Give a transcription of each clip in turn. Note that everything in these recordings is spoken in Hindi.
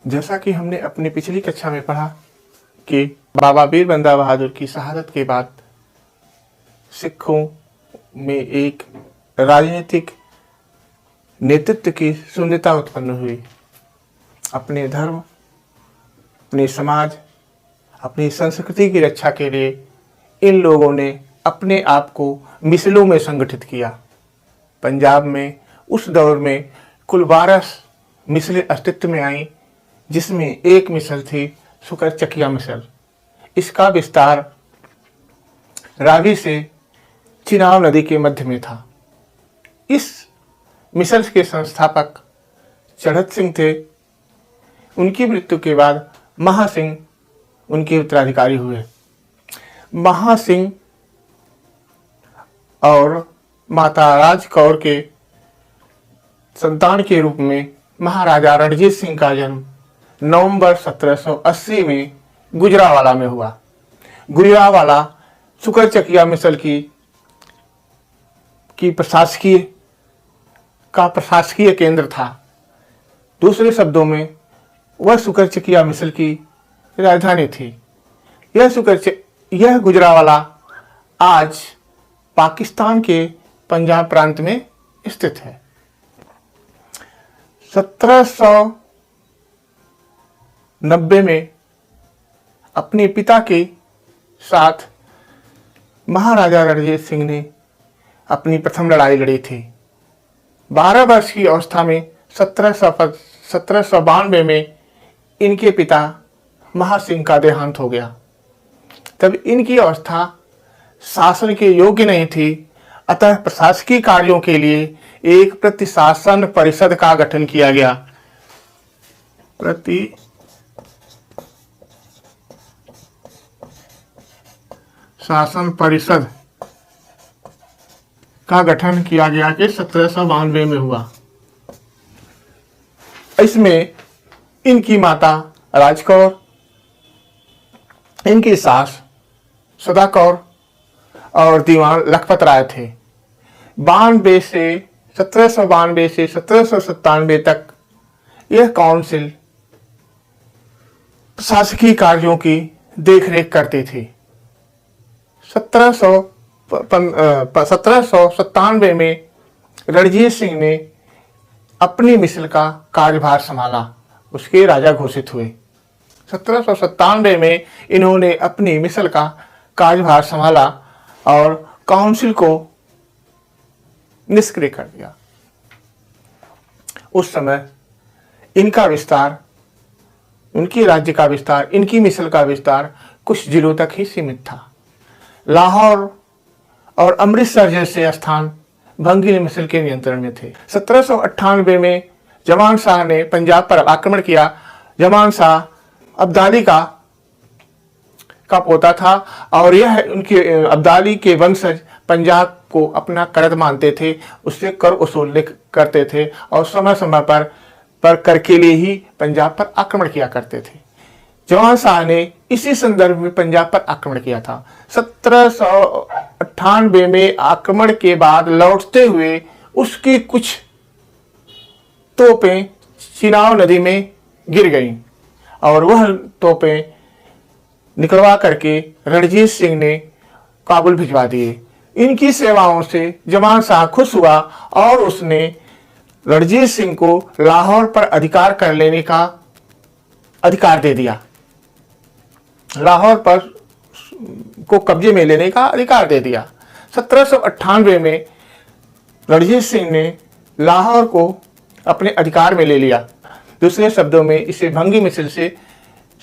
जैसा कि हमने अपनी पिछली कक्षा में पढ़ा कि बाबा वीर बंदा बहादुर की शहादत के बाद सिखों में एक राजनीतिक नेतृत्व की शून्यता उत्पन्न हुई। अपने धर्म, अपने समाज, अपनी संस्कृति की रक्षा के लिए इन लोगों ने अपने आप को मिसलों में संगठित किया। पंजाब में उस दौर में कुल 12 मिसलें अस्तित्व में आईं, जिसमें एक मिसल थी सुकरचकिया मिसल। इसका विस्तार रावी से चिनाब नदी के मध्य में था। इस मिसल के संस्थापक चढ़त सिंह थे। उनकी मृत्यु के बाद महासिंह उनके उत्तराधिकारी हुए। महासिंह और माता राज कौर के संतान के रूप में महाराजा रणजीत सिंह का जन्म नवंबर 1780 में गुजरावाला में हुआ। गुजरावाला सुकरचकिया मिसल की प्रशासकीय केंद्र था। दूसरे शब्दों में वह सुकरचकिया मिसल की राजधानी थी। यह गुजरावाला आज पाकिस्तान के पंजाब प्रांत में स्थित है। 1790 में अपने पिता के साथ महाराजा रणजीत सिंह ने अपनी प्रथम लड़ाई लड़ी थी। 12 वर्ष की अवस्था में 1792 में इनके पिता महासिंह का देहांत हो गया। तब इनकी अवस्था शासन के योग्य नहीं थी, अतः प्रशासकीय कार्यों के लिए एक प्रतिशासन परिषद का गठन किया गया। प्रतिशासन परिषद का गठन किया गया कि 1792 में हुआ। इसमें इनकी माता राजकौर, इनकी सास सदा कौर और दीवान लखपत राय थे। 1792 से 1797 तक यह काउंसिल प्रशासकीय कार्यों की देखरेख करती थी। 1797 में रणजीत सिंह ने अपनी मिसल का कार्यभार संभाला, उसके राजा घोषित हुए। 1797 में इन्होंने अपनी मिसल का कार्यभार संभाला और काउंसिल को निष्क्रिय कर दिया। उस समय इनका विस्तार, उनकी राज्य का विस्तार, इनकी मिसल का विस्तार कुछ जिलों तक ही सीमित था। लाहौर और अमृतसर जैसे स्थान भंगी मिसल के नियंत्रण में थे। 1798 में जमान शाह ने पंजाब पर आक्रमण किया। जमान शाह अब्दाली का पोता था और यह उनके अब्दाली के वंशज पंजाब को अपना करद मानते थे, उससे कर वसूलने करते थे और समय समय पर कर के लिए ही पंजाब पर आक्रमण किया करते थे। जमान शाह ने इसी संदर्भ में पंजाब पर आक्रमण किया था। 1798 में आक्रमण के बाद लौटते हुए उसकी कुछ तोपें चिनाब नदी में गिर गईं और वह तोपें निकलवा करके रणजीत सिंह ने काबुल भिजवा दिए। इनकी सेवाओं से जमान शाह खुश हुआ और उसने रणजीत सिंह को लाहौर पर अधिकार कर लेने का अधिकार दे दिया। लाहौर पर को कब्जे में लेने का अधिकार दे दिया। 1798 में रणजीत सिंह ने लाहौर को अपने अधिकार में ले लिया। दूसरे शब्दों में इसे भंगी मिसल से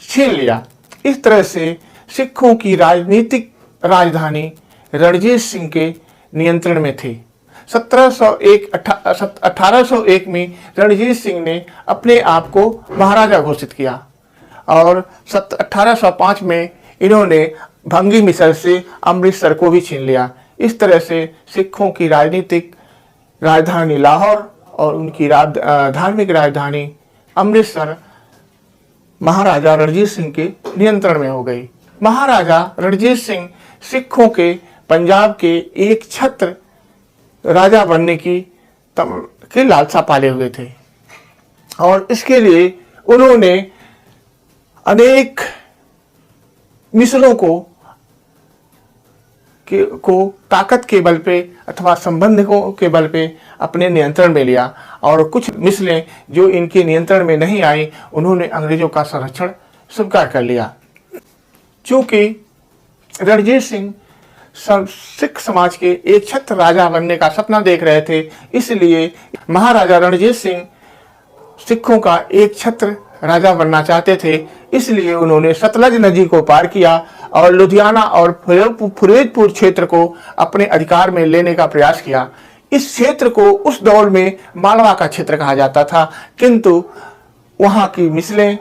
छीन लिया। इस तरह से सिखों की राजनीतिक राजधानी रणजीत सिंह के नियंत्रण में थी। 1801 में रणजीत सिंह ने अपने आप को महाराजा घोषित किया और 1805 में इन्होंने भंगी मिसल से अमृतसर को भी छीन लिया। इस तरह से सिखों की राजनीतिक राजधानी लाहौर और उनकी धार्मिक राजधानी अमृतसर महाराजा रणजीत सिंह के नियंत्रण में हो गई। महाराजा रणजीत सिंह सिखों के पंजाब के एक छत्र राजा बनने की लालसा पाले हुए थे और इसके लिए उन्होंने अनेक मिसलों को ताकत के बल पे अथवा संबंधों के बल पे अपने नियंत्रण में लिया, और कुछ मिसलें जो इनके नियंत्रण में नहीं आई उन्होंने अंग्रेजों का संरक्षण स्वीकार कर लिया। चूंकि रणजीत सिंह सिख समाज के एक छत्र राजा बनने का सपना देख रहे थे, इसलिए महाराजा रणजीत सिंह सिखों का एक छत्र राजा बनना चाहते थे। इसलिए उन्होंने सतलज नदी को पार किया और लुधियाना और फिरोजपुर क्षेत्र को अपने अधिकार में लेने का प्रयास किया। इस क्षेत्र को उस दौर में मालवा का क्षेत्र कहा जाता था, किंतु वहां की मिसलें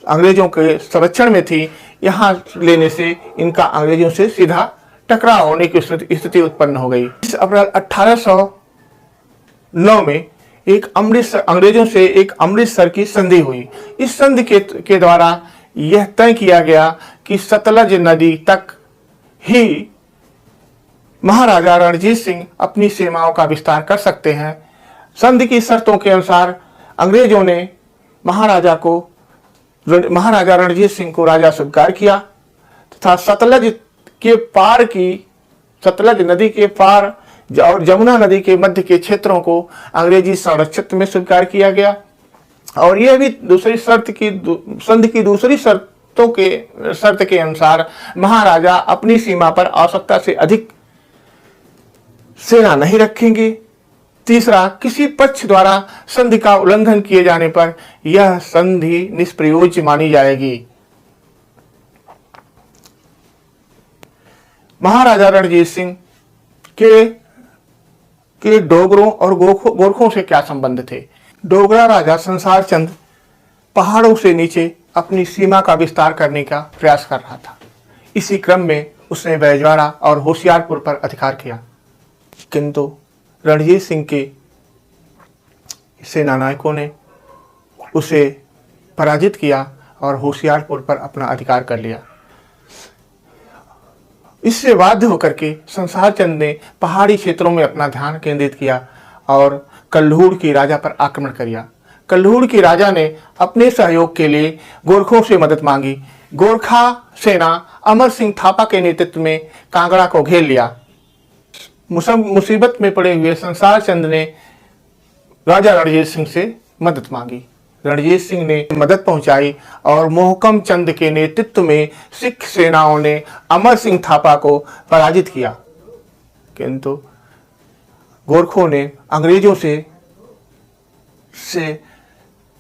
अंग्रेजों के संरक्षण में थी। यहाँ लेने से इनका अंग्रेजों से सीधा टकराव होने की स्थिति उत्पन्न हो गई। इस अप्रैल 1809 में अंग्रेजों से एक अमृतसर की संधि हुई। इस संधि के द्वारा यह तय किया गया कि सतलज नदी तक ही महाराजा रणजीत सिंह अपनी सीमाओं का विस्तार कर सकते हैं। संधि की शर्तों के अनुसार अंग्रेजों ने महाराजा रणजीत सिंह को राजा स्वीकार किया तथा सतलज नदी के पार और जमुना नदी के मध्य के क्षेत्रों को अंग्रेजी संरक्षित में स्वीकार किया गया। और यह भी संधि की दूसरी शर्त के अनुसार महाराजा अपनी सीमा पर आवश्यकता से अधिक सेना नहीं रखेंगे। तीसरा, किसी पक्ष द्वारा संधि का उल्लंघन किए जाने पर यह संधि निष्प्रयोज्य मानी जाएगी। महाराजा रणजीत सिंह के डोगरों और गोरखों से क्या संबंध थे? डोगरा राजा संसार चंद पहाड़ों से नीचे अपनी सीमा का विस्तार करने का प्रयास कर रहा था। इसी क्रम में उसने बैजवाड़ा और होशियारपुर पर अधिकार किया, किंतु रणजीत सिंह के सेना नायकों ने उसे पराजित किया और होशियारपुर पर अपना अधिकार कर लिया। इससे बाध्य होकर के संसार चंद ने पहाड़ी क्षेत्रों में अपना ध्यान केंद्रित किया और कल्लूर की राजा पर आक्रमण किया। कल्लूर की राजा ने अपने सहयोग के लिए गोरखों से मदद मांगी। गोरखा सेना अमर सिंह थापा के नेतृत्व में कांगड़ा को घेर लिया। मुसीबत में पड़े हुए संसार चंद ने राजा रणजीत सिंह से मदद मांगी। रणजीत सिंह ने मदद पहुंचाई और मोहकम चंद के नेतृत्व में सिख सेनाओं ने अमर सिंह थापा को पराजित किया, किंतु गोरखों ने अंग्रेजों से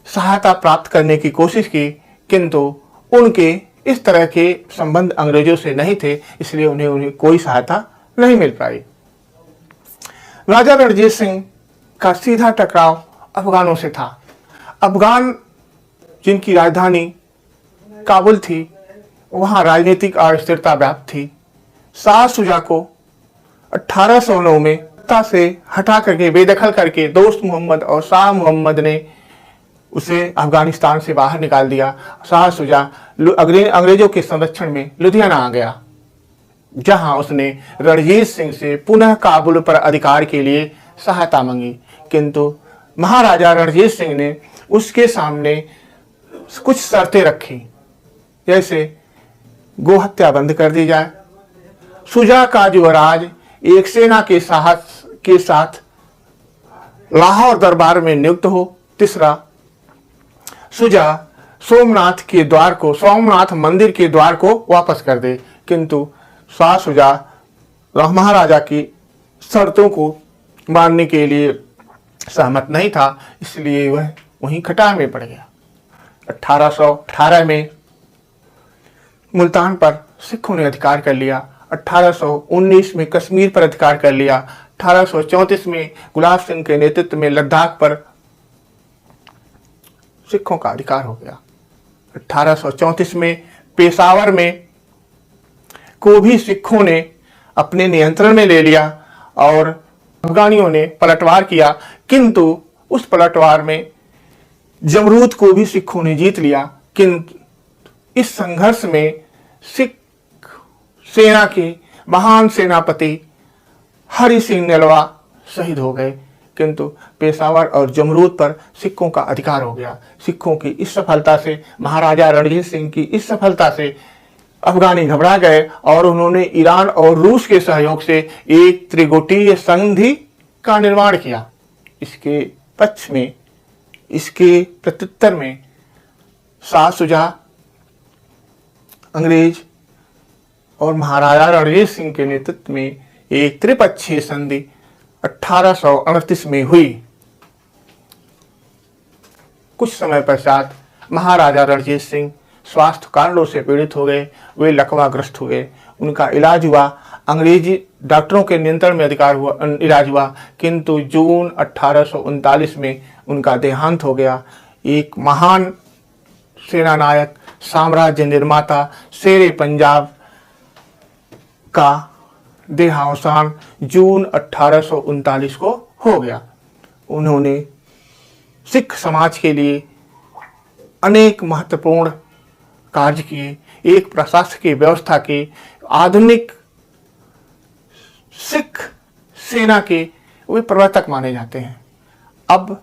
सहायता प्राप्त करने की कोशिश की, किंतु उनके इस तरह के संबंध अंग्रेजों से नहीं थे, इसलिए उन्हें कोई सहायता नहीं मिल पाई। राजा रणजीत सिंह का सीधा टकराव अफगानों से था। अफगान जिनकी राजधानी काबुल थी, वहां राजनीतिक अस्थिरता व्याप्त थी। शाह शुजा को 1809 में सत्ता से हटा करके बेदखल करके दोस्त मोहम्मद और शाह मोहम्मद ने उसे अफगानिस्तान से बाहर निकाल दिया। शाह शुजा अंग्रेजों के संरक्षण में लुधियाना आ गया, जहां उसने रणजीत सिंह से पुनः काबुल पर अधिकार के लिए सहायता मांगी, किंतु महाराजा रणजीत सिंह ने उसके सामने कुछ शर्तें रखी, जैसे गोहत्या बंद कर दी जाए, शुजा का युवराज एक सेना के साथ लाहौर दरबार में नियुक्त हो। तीसरा, शुजा सोमनाथ मंदिर के द्वार को वापस कर दे, किंतु शाह शुजा महाराजा की शर्तों को मानने के लिए सहमत नहीं था, इसलिए वह वहीं कटार में पड़ गया। 1818 में मुल्तान पर सिखों ने अधिकार कर लिया। 1819 में कश्मीर पर अधिकार कर लिया। 1834 में गुलाब सिंह के नेतृत्व में लद्दाख पर सिखों का अधिकार हो गया। 1834 में पेशावर में को भी सिखों ने अपने नियंत्रण में ले लिया और अफगानियों ने पलटवार किया, किंतु उस पलटवार में जमरूद को भी सिखों ने जीत लिया। किंतु इस संघर्ष में सिख सेना के महान सेनापति हरि सिंह नलवा शहीद हो गए, किंतु पेशावर और जमरूद पर सिखों का अधिकार हो गया। सिखों की इस सफलता से, महाराजा रणजीत सिंह की इस सफलता से अफगानी घबरा गए और उन्होंने ईरान और रूस के सहयोग से एक त्रिगुटीय संधि का निर्माण किया। इसके पक्ष में, इसके प्रत्युत्तर में शाह शुजा अंग्रेज और महाराजा रणजीत सिंह के नेतृत्व में एक त्रिपक्षीय संधि 1838 में हुई। कुछ समय पश्चात महाराजा रणजीत सिंह स्वास्थ्य कारणों से पीड़ित हो गए, वे लकवाग्रस्त हुए। उनका इलाज हुआ, अंग्रेजी डॉक्टरों के नियंत्रण में इलाज हुआ, किंतु जून 1839 में उनका देहांत हो गया। एक महान सेनानायक, साम्राज्य निर्माता, शेरे पंजाब का देहावसान जून 1839 को हो गया। उन्होंने सिख समाज के लिए अनेक महत्वपूर्ण कार्य किए, एक प्रशासकीय व्यवस्था के, आधुनिक सिख सेना के वे प्रवर्तक माने जाते हैं। अब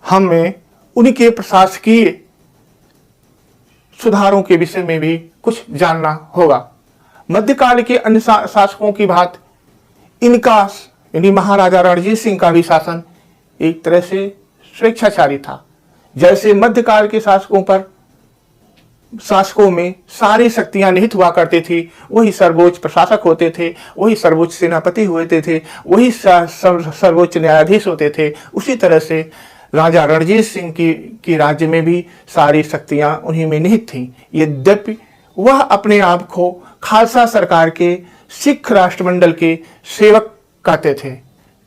हमें उनके प्रशासकीय सुधारों के विषय में भी कुछ जानना होगा। मध्यकाल के अन्य शासकों की बात इनका, यानी महाराजा रणजीत सिंह का भी शासन एक तरह से स्वेच्छाचारी था। जैसे मध्यकाल के शासकों में सारी शक्तियां निहित हुआ करती थी, वही सर्वोच्च प्रशासक होते थे, वही सर्वोच्च सेनापति होते थे, वही सर्वोच्च न्यायाधीश होते थे। उसी तरह से राजा रणजीत सिंह की राज्य में भी सारी शक्तियां उन्हीं में निहित थीं। यद्यपि वह अपने आप को खालसा सरकार के सिख राष्ट्रमंडल के सेवक कहते थे,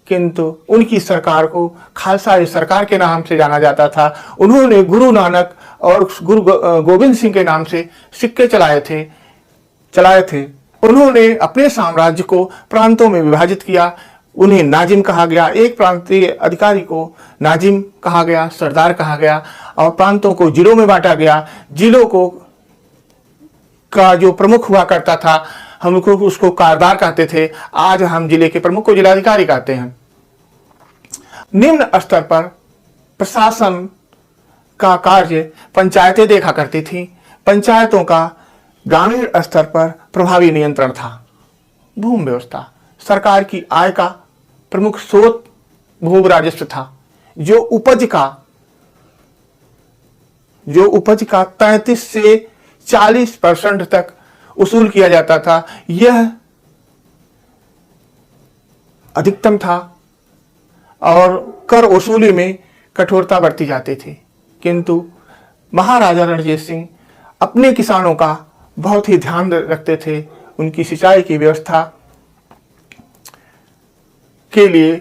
किंतु उनकी सरकार को खालसा सरकार के नाम से जाना जाता था। उन्होंने गुरु नानक और गुरु गोविंद सिंह के नाम से सिक्के चलाए थे। उन्होंने अपने साम्राज्य को प्रांतों में विभाजित किया। उन्हें नाजिम कहा गया, एक प्रांतीय अधिकारी को नाजिम कहा गया, सरदार कहा गया, और प्रांतों को जिलों में बांटा गया। जिलों को का जो प्रमुख हुआ करता था, हम उसको कारदार कहते थे। आज हम जिले के प्रमुख को जिलाधिकारी कहते हैं। निम्न स्तर पर प्रशासन का कार्य पंचायतें देखा करती थी। पंचायतों का ग्रामीण स्तर पर प्रभावी नियंत्रण था। भूमि व्यवस्था, सरकार की आय का प्रमुख स्रोत भूमि राजस्व था, जो उपज का 33 से 40% तक वसूल किया जाता था। यह अधिकतम था और कर वसूली में कठोरता बरती जाती थी। किंतु महाराजा रणजीत सिंह अपने किसानों का बहुत ही ध्यान रखते थे। उनकी सिंचाई की व्यवस्था के लिए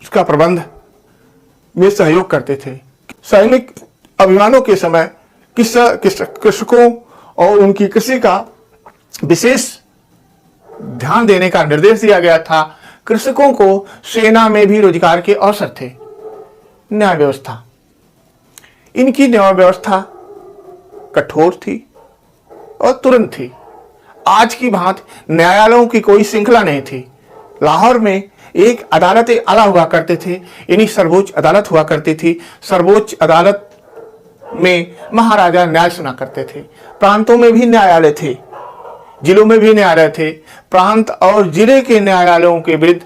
उसका प्रबंध में सहयोग करते थे। सैनिक अभियानों के समय कृषकों और उनकी कृषि का विशेष ध्यान देने का निर्देश दिया गया था। कृषकों को सेना में भी रोजगार के अवसर थे। न्याय व्यवस्था, इनकी न्याय व्यवस्था कठोर थी और तुरंत थी। आज की भांति न्यायालयों की कोई श्रृंखला नहीं थी। लाहौर में एक अदालत आला हुआ करते थे, यानी सर्वोच्च अदालत हुआ करती थी। सर्वोच्च अदालत में महाराजा न्याय सुना करते थे। प्रांतों में भी न्यायालय थे, जिलों में भी न्यायालय थे। प्रांत और जिले के न्यायालयों के विरुद्ध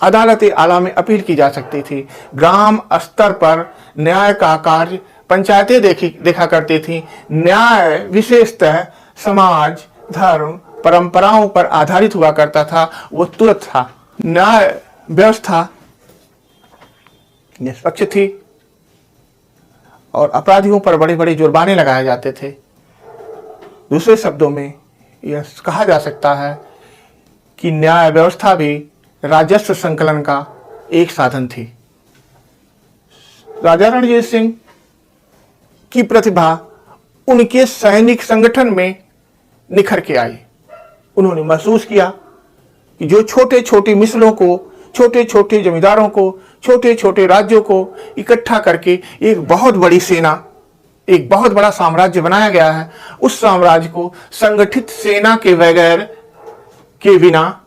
अदालत आला में अपील की जा सकती थी। ग्राम स्तर पर न्याय का कार्य पंचायतें देखा करती थी। न्याय विशेषतः समाज, धर्म, परंपराओं पर आधारित हुआ करता था, वो तुरंत था। न्याय व्यवस्था निष्पक्ष थी और अपराधियों पर बड़े बड़े जुर्माने लगाए जाते थे। दूसरे शब्दों में यह कहा जा सकता है कि न्याय व्यवस्था भी राजस्व संकलन का एक साधन थी। राजा रणजीत सिंह की प्रतिभा उनके सैनिक संगठन में निखर के आई। उन्होंने महसूस किया कि जो छोटे छोटे मिसलों को, छोटे छोटे जमींदारों को, छोटे छोटे राज्यों को इकट्ठा करके एक बहुत बड़ी सेना, एक बहुत बड़ा साम्राज्य बनाया गया है, उस साम्राज्य को संगठित सेना के बगैर के बिना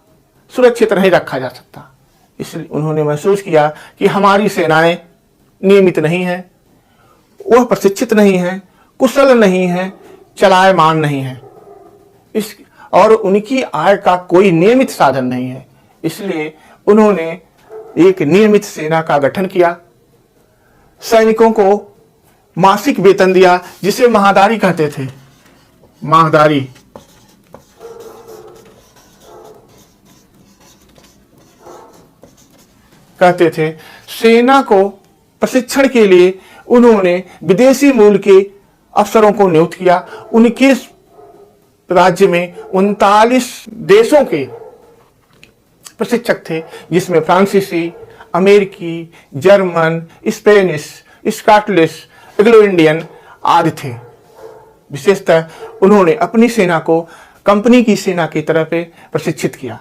सुरक्षित नहीं रखा जा सकता। इसलिए उन्होंने महसूस किया कि हमारी सेनाएं नियमित नहीं हैं, वह प्रशिक्षित नहीं हैं, कुशल नहीं हैं, चलायमान नहीं हैं, इस और उनकी आय का कोई नियमित साधन नहीं है। इसलिए उन्होंने एक नियमित सेना का गठन किया, सैनिकों को मासिक वेतन दिया, जिसे महादारी कहते थे। महादारी कहते थे। सेना को प्रशिक्षण के लिए उन्होंने विदेशी मूल के अफसरों को नियुक्त किया। उनके राज्य में 39 देशों के प्रशिक्षक थे, जिसमें फ्रांसीसी, अमेरिकी, German, Spanish, Scottish, Anglo Indian आदि थे। विशेषतः उन्होंने अपनी सेना को कंपनी की सेना की तरह पे प्रशिक्षित किया।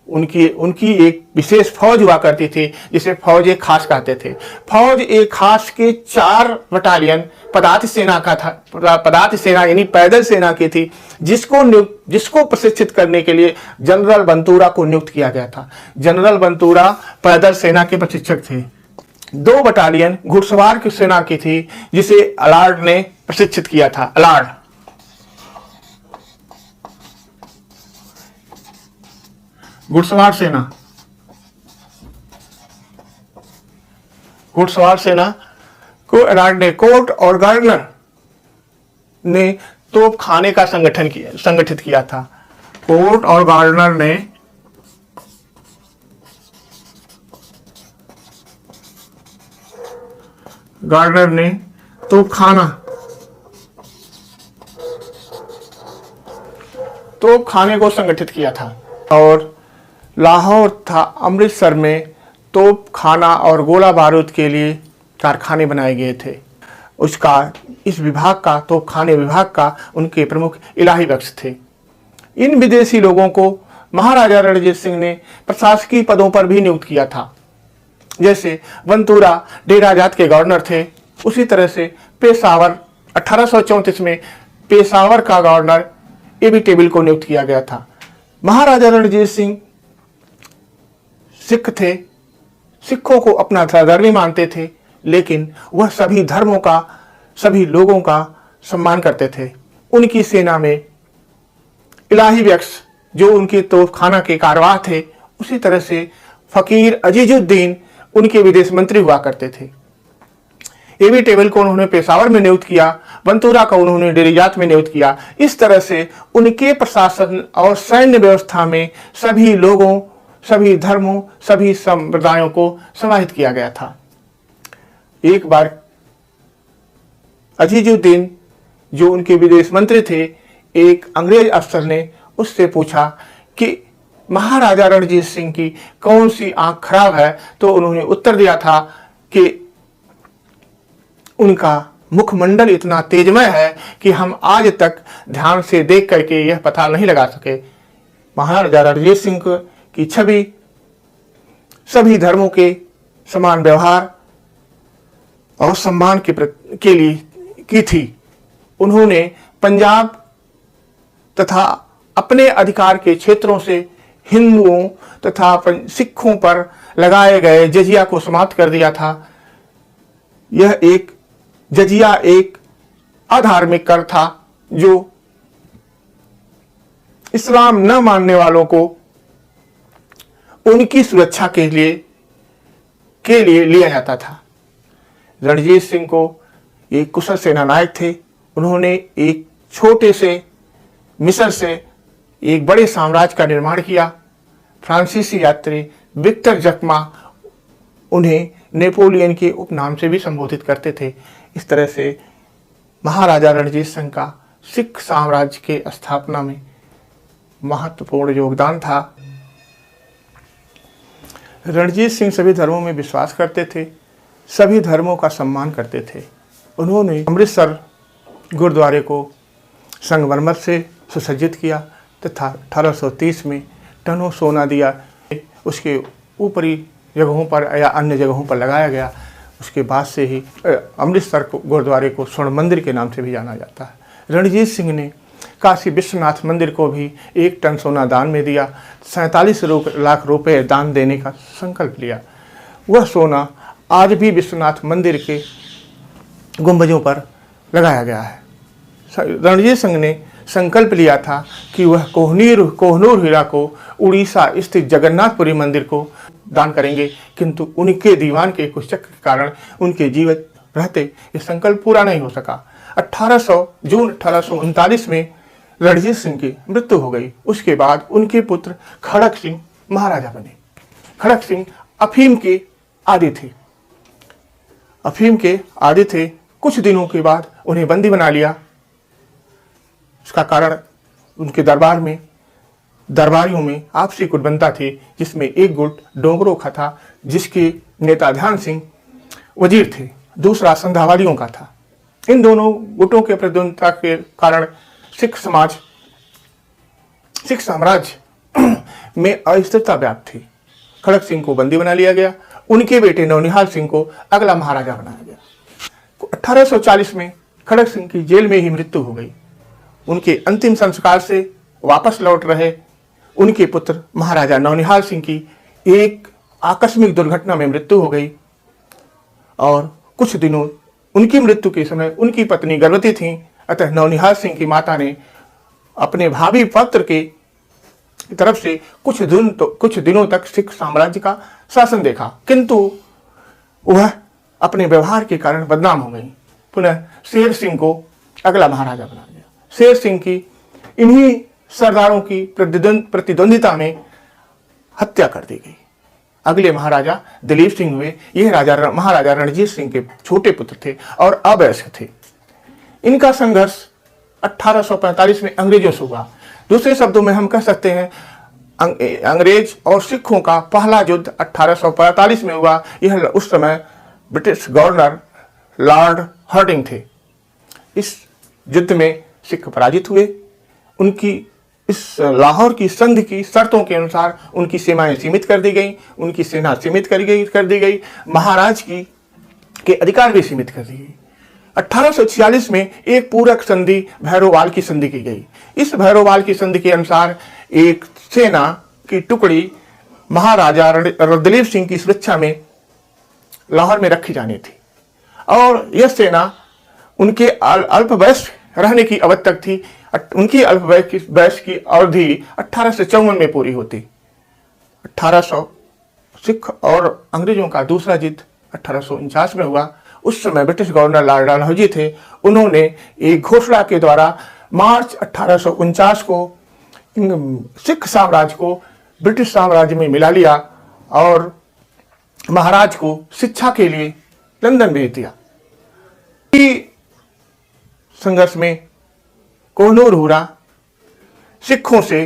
उनकी एक विशेष फौज हुआ करती थी, जिसे फौज एक खास कहते थे। फौज एक खास के 4 बटालियन पदाति सेना का था। पदाति सेना यानी पैदल सेना की थी, जिसको प्रशिक्षित करने के लिए जनरल बंतूरा को नियुक्त किया गया था। जनरल बंतूरा पैदल सेना के प्रशिक्षक थे। 2 बटालियन घुड़सवार की सेना की थी, जिसे अलार्ड ने प्रशिक्षित किया था। अलार्ड घुड़सवार सेना को अलार्ड ने, कोर्ट और गार्डनर ने तोप खाने का संगठित किया था। कोर्ट और गार्डनर ने तोप खाने को संगठित किया था। और लाहौर तथा अमृतसर में तोप खाना और गोला बारूद के लिए कारखाने बनाए गए थे। इस विभाग का, तोप खाने विभाग का, उनके प्रमुख इलाही बख्श थे। इन विदेशी लोगों को महाराजा रणजीत सिंह ने प्रशासकीय पदों पर भी नियुक्त किया था। जैसे बंतूरा डेरा जात के गवर्नर थे, उसी तरह से पेशावर 1834 में पेशावर का गवर्नर एबी टेबिल को नियुक्त किया गया था। महाराजा रणजीत सिंह सिख थे, सिखों को अपना धर्म मानते थे, लेकिन वह सभी धर्मों का, सभी लोगों का सम्मान करते थे। उनकी सेना में इलाही बख्श जो उनके तोपखाना के कारवाह थे, उसी तरह से फकीर अजीजुद्दीन उनके विदेश मंत्री हुआ करते थे। एबी टेबल को उन्होंने पेशावर में नियुक्त किया, बंतूरा को उन्होंने डेरियात में नियुक्त किया। इस तरह से उनके प्रशासन और सैन्य व्यवस्था में सभी लोगों, सभी धर्मों, सभी संप्रदायों को समाहित किया गया था। एक बार अजीजुद्दीन जो उनके विदेश मंत्री थे, एक अंग्रेज अफसर ने उससे पूछा कि महाराजा रणजीत सिंह की कौन सी आंख खराब है, तो उन्होंने उत्तर दिया था कि उनका मुखमंडल इतना तेजमय है कि हम आज तक ध्यान से देख करके यह पता नहीं लगा सके। महाराजा रणजीत सिंह की छवि सभी धर्मों के समान व्यवहार और सम्मान के लिए की थी। उन्होंने पंजाब तथा अपने अधिकार के क्षेत्रों से हिंदुओं तथा सिखों पर लगाए गए जजिया को समाप्त कर दिया था। जजिया एक अधार्मिक कर था जो इस्लाम न मानने वालों को उनकी सुरक्षा के लिए लिया जाता था। रणजीत सिंह को एक कुशल सेनानायक थे। उन्होंने एक छोटे से मिस्र से एक बड़े साम्राज्य का निर्माण किया। फ्रांसीसी यात्री विक्टर जकमा उन्हें नेपोलियन के उपनाम से भी संबोधित करते थे। इस तरह से महाराजा रणजीत सिंह का सिख साम्राज्य के स्थापना में महत्वपूर्ण योगदान था। रणजीत सिंह सभी धर्मों में विश्वास करते थे, सभी धर्मों का सम्मान करते थे। उन्होंने अमृतसर गुरुद्वारे को संगमरमर से सुसज्जित किया तथा 1830 में टनों सोना दिया। उसके ऊपरी जगहों पर या अन्य जगहों पर लगाया गया। उसके बाद से ही अमृतसर गुरुद्वारे को स्वर्ण मंदिर के नाम से भी जाना जाता है। रणजीत सिंह ने काशी विश्वनाथ मंदिर को भी 1 टन सोना दान में दिया। 47 लाख रुपए दान देने का संकल्प लिया। वह सोना आज भी विश्वनाथ मंदिर के गुंबजों पर लगाया गया है। रणजीत सिंह ने संकल्प लिया था कि वह कोहनूर हीरा को उड़ीसा स्थित जगन्नाथपुरी मंदिर को दान करेंगे, किंतु उनके दीवान के कुछ चक्र के कारण उनके जीवित रहते यह संकल्प पूरा नहीं हो सका। जून 1839 में रणजीत सिंह की मृत्यु हो गई। उसके बाद उनके पुत्र खड़क सिंह महाराजा बने। खड़क सिंह अफीम के आदी थे। कुछ दिनों के बाद उन्हें बंदी बना लिया। उसका कारण उनके दरबारियों में आपसी गुटबंदा थी, जिसमें एक गुट डोंगरों का था, जिसके नेता ध्यान सिंह वजीर थे, दूसरा संधावालियों का था। इन दोनों गुटों के प्रतिद्वंदिता के कारण सिख साम्राज्य में अस्थिरता व्याप्त थी। खड़क सिंह को बंदी बना लिया गया। उनके बेटे नौनिहाल सिंह को अगला महाराजा बनाया गया। 1840 में खड़क सिंह की जेल में ही मृत्यु हो गई। उनके अंतिम संस्कार से वापस लौट रहे उनके पुत्र महाराजा नौनिहाल सिंह की एक आकस्मिक दुर्घटना में मृत्यु हो गई और कुछ दिनों उनकी मृत्यु के समय उनकी पत्नी गर्भवती थीं। अतः नौनिहाल सिंह की माता ने अपने भावी पुत्र के तरफ से कुछ दिनों तक सिख साम्राज्य का शासन देखा, किंतु वह अपने व्यवहार के कारण बदनाम हो गई। पुनः शेर सिंह को अगला महाराजा बना दिया। शेर सिंह की इन्हीं सरदारों की प्रतिद्वंदिता में हत्या कर दी गई। अगले महाराजा दलीप सिंह हुए। यह महाराजा रणजीत सिंह के छोटे पुत्र थे और अवयस्क थे। इनका संघर्ष 1845 में अंग्रेजों से हुआ। दूसरे शब्दों में हम कह सकते हैं अंग्रेज और सिखों का पहला युद्ध 1845 में हुआ। यह उस समय ब्रिटिश गवर्नर लॉर्ड हार्डिंग थे। इस युद्ध में सिख पराजित हुए। उनकी इस लाहौर की संधि की शर्तों के अनुसार उनकी सीमाएं सीमित कर दी गई, उनकी सेना सीमित कर दी गई, महाराज के अधिकार भी सीमित कर दी गई। 1846 में एक पूरक संधि भैरोवाल की संधि की गई। इस भैरोवाल की संधि के अनुसार एक सेना की टुकड़ी महाराजा दलीप सिंह की सुरक्षा में लाहौर में रखी जानी थी और यह सेना उनके अल्पवयस्क रहने की अवधि तक थी। उनकी अल्पवयस्क की अवधि 1854 में पूरी होती। 1800 सिख और अंग्रेजों का दूसरा युद्ध 1849 में हुआ। उस समय ब्रिटिश गवर्नर लॉर्ड डलहौजी थे। उन्होंने एक घोषणा के द्वारा मार्च 1849 को सिख साम्राज्य को ब्रिटिश साम्राज्य में मिला लिया और महाराज को शिक्षा के लिए लंदन भेज दिया। संघर्ष में कोहनूर हीरा सिखों से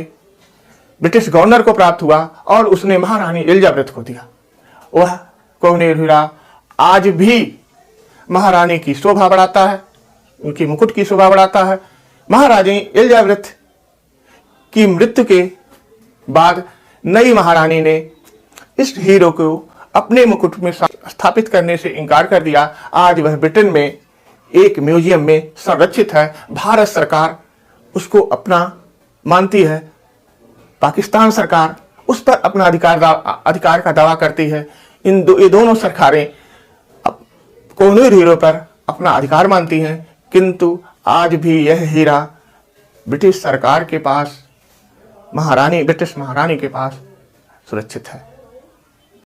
ब्रिटिश गवर्नर को प्राप्त हुआ और उसने महारानी एलिजाबेथ को दिया। वह कोहनूर हीरा आज भी महारानी की शोभा बढ़ाता है, उनकी मुकुट की शोभा बढ़ाता है। महारानी एलिजाबेथ की मृत्यु के बाद नई महारानी ने इस हीरो को अपने मुकुट में स्थापित करने से इनकार कर दिया। आज वह ब्रिटेन में एक म्यूजियम में संरक्षित है। भारत सरकार उसको अपना मानती है, पाकिस्तान सरकार उस पर अपना अधिकार का दावा करती है। ये दोनों सरकारें कोहनूर हीरो पर अपना अधिकार मानती हैं, किंतु आज भी यह हीरा ब्रिटिश सरकार के पास, ब्रिटिश महारानी के पास सुरक्षित है।